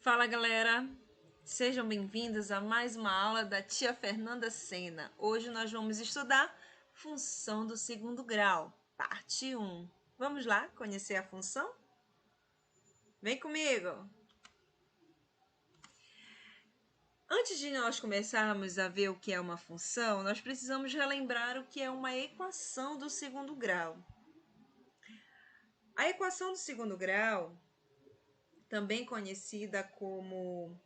Fala, galera! Sejam bem-vindos a mais uma aula da tia Fernanda Sena. Hoje nós vamos estudar função do segundo grau, parte 1. Vamos lá conhecer a função? Vem comigo! Antes de nós começarmos a ver o que é uma função, nós precisamos relembrar o que é uma equação do segundo grau. A equação do segundo grau, também conhecida como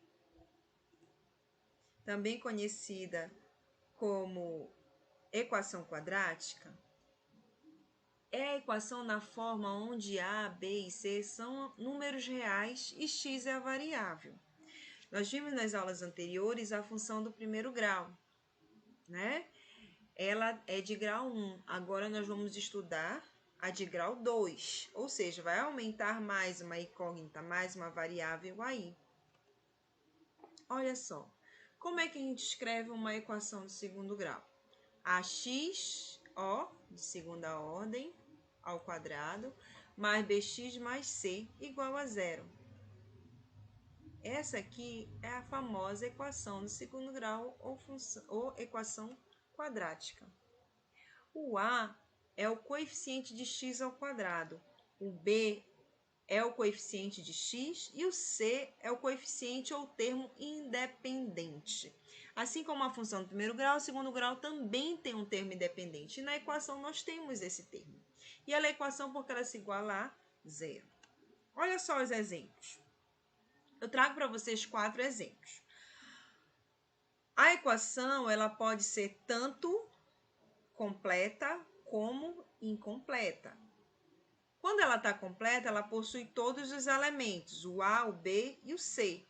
equação quadrática, é a equação na forma onde A, B e C são números reais e x é a variável. Nós vimos nas aulas anteriores a função do primeiro grau, né? Ela é de grau 1. Agora nós vamos estudar a de grau 2, ou seja, vai aumentar mais uma incógnita, mais uma variável aí. Olha só, como é que a gente escreve uma equação de segundo grau? AX, de segunda ordem, ao quadrado, mais BX mais C, igual a zero. Essa aqui é a famosa equação do segundo grau ou equação quadrática. O A é o coeficiente de x ao quadrado, o B é o coeficiente de x e o C é o coeficiente ou termo independente. Assim como a função do primeiro grau, o segundo grau também tem um termo independente. E na equação nós temos esse termo. E ela é equação porque ela se iguala a zero. Olha só os exemplos. Eu trago para vocês 4 exemplos. A equação ela pode ser tanto completa como incompleta. Quando ela está completa, ela possui todos os elementos, o A, o B e o C.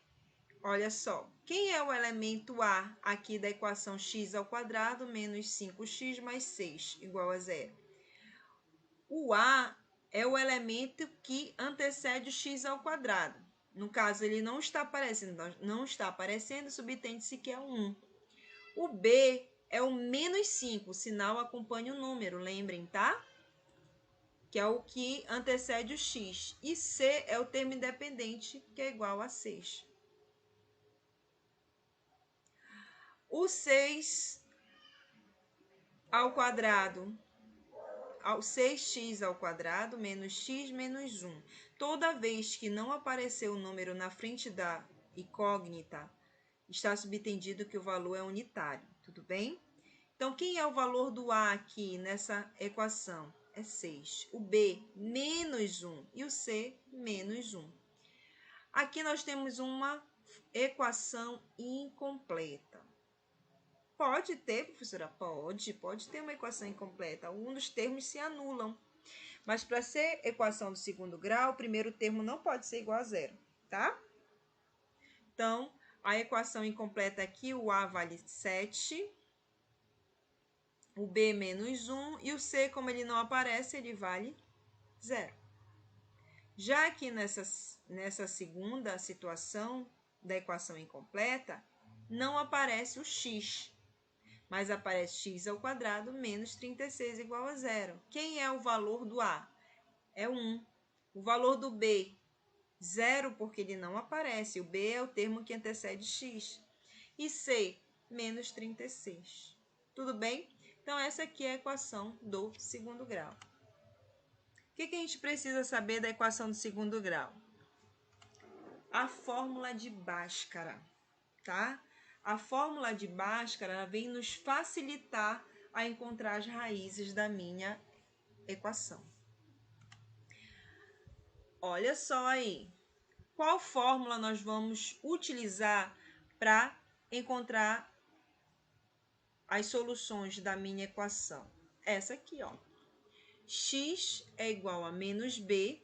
Olha só, quem é o elemento A aqui da equação x ao quadrado menos 5x mais 6 igual a zero? O A é o elemento que antecede o x ao quadrado. No caso, ele não está aparecendo, subtende-se que é o 1. O B é o menos 5, o sinal acompanha o número, lembrem, tá? Que é o que antecede o x. E C é o termo independente, que é igual a 6. O 6 ao quadrado, 6x ao quadrado menos x menos 1. Toda vez que não aparecer o número na frente da incógnita, está subtendido que o valor é unitário, tudo bem? Então, quem é o valor do A aqui nessa equação? É 6. O B, menos 1. E o C, menos 1. Aqui nós temos uma equação incompleta. Pode ter, professora? Pode ter uma equação incompleta. Alguns dos termos se anulam. Mas para ser equação do segundo grau, o primeiro termo não pode ser igual a zero, tá? Então, a equação incompleta aqui, o A vale 7, o B menos 1 e o C, como ele não aparece, ele vale 0. Já aqui nessa segunda situação da equação incompleta, não aparece o x, mas aparece x ao quadrado menos 36 igual a 0. Quem é o valor do A? É 1. O valor do B, 0, porque ele não aparece. O B é o termo que antecede x. E C, menos 36. Tudo bem? Então, essa aqui é a equação do segundo grau. O que a gente precisa saber da equação do segundo grau? A fórmula de Bhaskara, tá? A fórmula de Bhaskara vem nos facilitar a encontrar as raízes da minha equação. Olha só aí. Qual fórmula nós vamos utilizar para encontrar as soluções da minha equação? Essa aqui, ó. X é igual a menos b,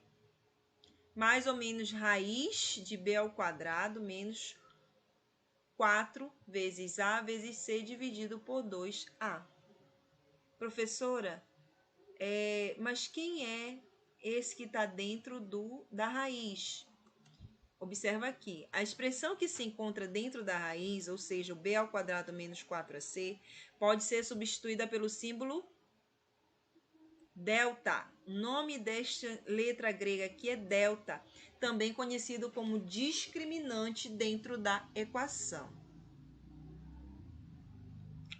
mais ou menos raiz de b ao quadrado, menos 4 vezes a vezes c dividido por 2a. Professora, mas quem é esse que está dentro da raiz? Observa aqui, a expressão que se encontra dentro da raiz, ou seja, o b ao quadrado menos 4ac, pode ser substituída pelo símbolo delta. O nome desta letra grega aqui é delta. também conhecido como discriminante dentro da equação.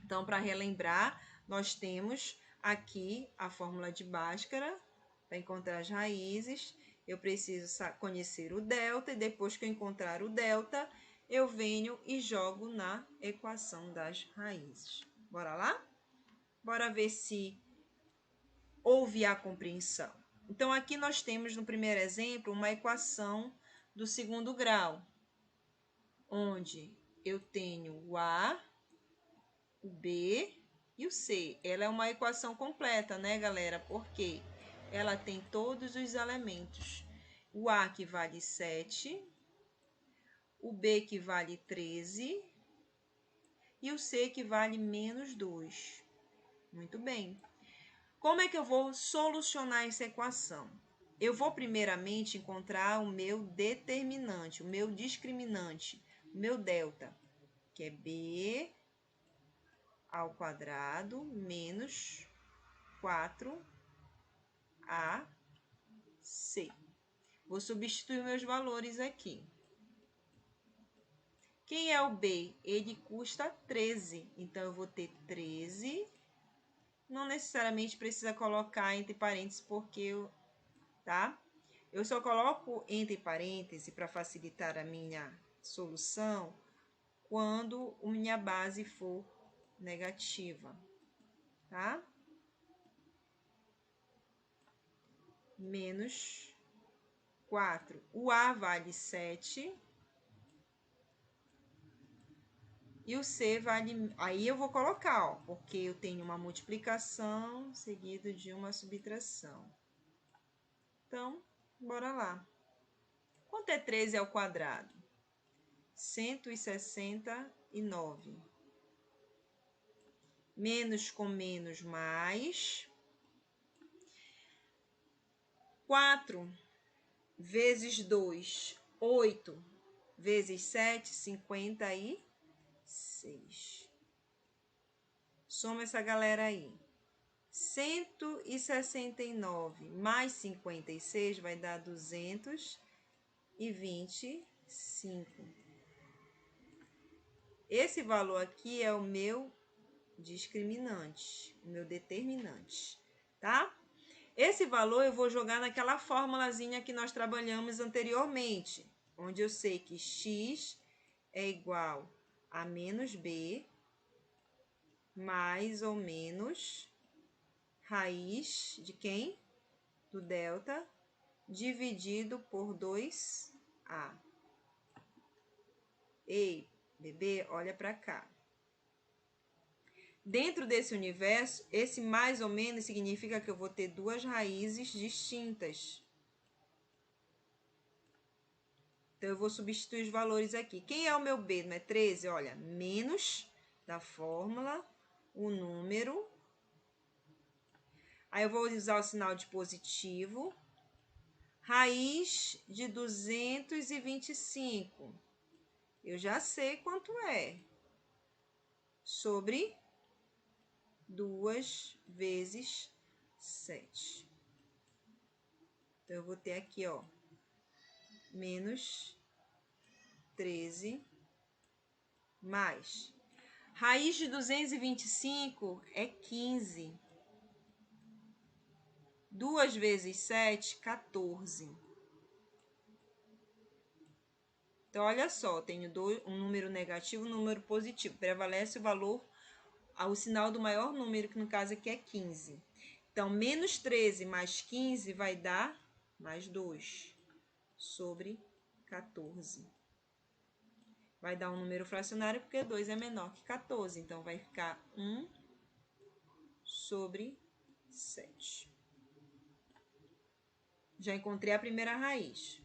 Então, para relembrar, nós temos aqui a fórmula de Bhaskara. Para encontrar as raízes, eu preciso conhecer o delta, e depois que eu encontrar o delta, eu venho e jogo na equação das raízes. Bora lá? Bora ver se houve a compreensão. Então, aqui nós temos, no primeiro exemplo, uma equação do segundo grau, onde eu tenho o A, o B e o C. Ela é uma equação completa, né, galera? Porque ela tem todos os elementos. O A que vale 7, o B que vale 13 e o C que vale menos 2. Muito bem. Como é que eu vou solucionar essa equação? Eu vou primeiramente encontrar o meu determinante, o meu discriminante, o meu delta, que é B ao quadrado menos 4AC. Vou substituir meus valores aqui. Quem é o B? Ele custa 13, então eu vou ter 13. Não necessariamente precisa colocar entre parênteses, porque eu só coloco entre parênteses para facilitar a minha solução quando a minha base for negativa, tá? Menos 4. O A vale 7. E o C vale... Aí eu vou colocar, ó, porque eu tenho uma multiplicação seguido de uma subtração. Então, bora lá. Quanto é 13 ao quadrado? 169. Menos com menos, mais. 4 vezes 2, 8. Vezes 7, 56. Soma essa galera aí. 169 mais 56 vai dar 225. Esse valor aqui é o meu discriminante, o meu determinante, tá? Esse valor eu vou jogar naquela formulazinha que nós trabalhamos anteriormente, onde eu sei que x é igual a menos b mais ou menos raiz de quem? Do delta, dividido por 2a. Ei, bebê, olha para cá. Dentro desse universo, esse mais ou menos significa que eu vou ter duas raízes distintas. Então, eu vou substituir os valores aqui. Quem é o meu B? Não é 13? Olha, menos da fórmula, o número. Aí, eu vou usar o sinal de positivo. Raiz de 225. Eu já sei quanto é. Sobre 2 vezes 7. Então, eu vou ter aqui, ó, menos 13 mais. Raiz de 225 é 15. 2 vezes 7, 14. Então, olha só, tenho um número negativo e um número positivo. Prevalece o valor, o sinal do maior número, que no caso aqui é 15. Então, menos 13 mais 15 vai dar mais 2 sobre 14. Vai dar um número fracionário porque 2 é menor que 14. Então, vai ficar 1 sobre 7. Já encontrei a primeira raiz.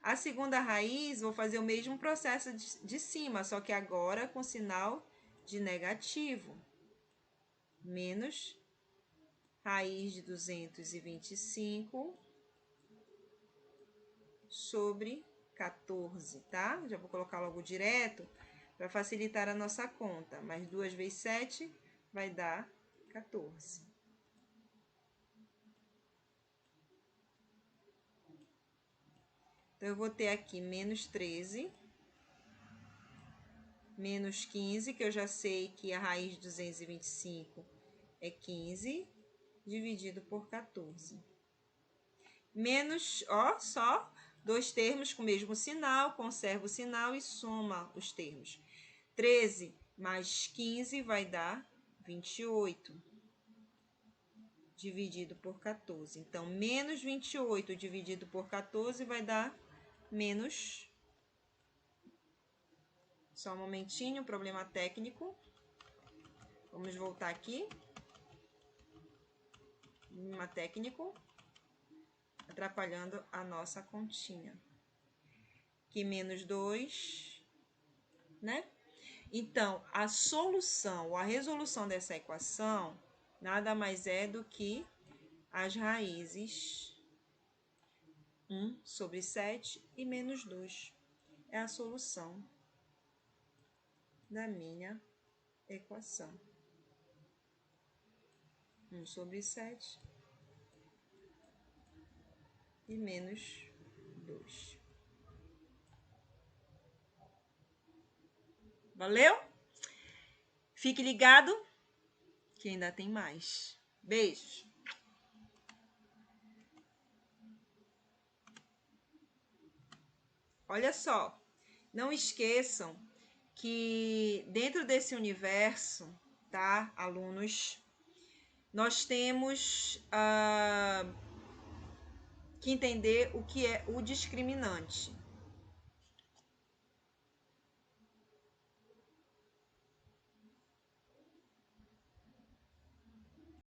A segunda raiz, vou fazer o mesmo processo de cima, só que agora com sinal de negativo. Menos raiz de 225 sobre 14, tá? Já vou colocar logo direto para facilitar a nossa conta. Mais 2 vezes 7 vai dar 14. Então, eu vou ter aqui menos 13, menos 15, que eu já sei que a raiz de 225 é 15, dividido por 14. Menos, ó, só dois termos com o mesmo sinal, conserva o sinal e soma os termos. 13 mais 15 vai dar 28, dividido por 14. Então, menos 28 dividido por 14 vai dar menos... Só um momentinho, problema técnico. Vamos voltar aqui. Problema técnico. Atrapalhando a nossa continha. Aqui, menos 2, né? Então, a solução ou a resolução dessa equação nada mais é do que as raízes 1 sobre 7 e menos 2. É a solução da minha equação. 1 sobre 7 e menos 2. Valeu? Fique ligado que ainda tem mais. Beijos! Olha só, não esqueçam que dentro desse universo, tá, alunos, nós temos que entender o que é o discriminante.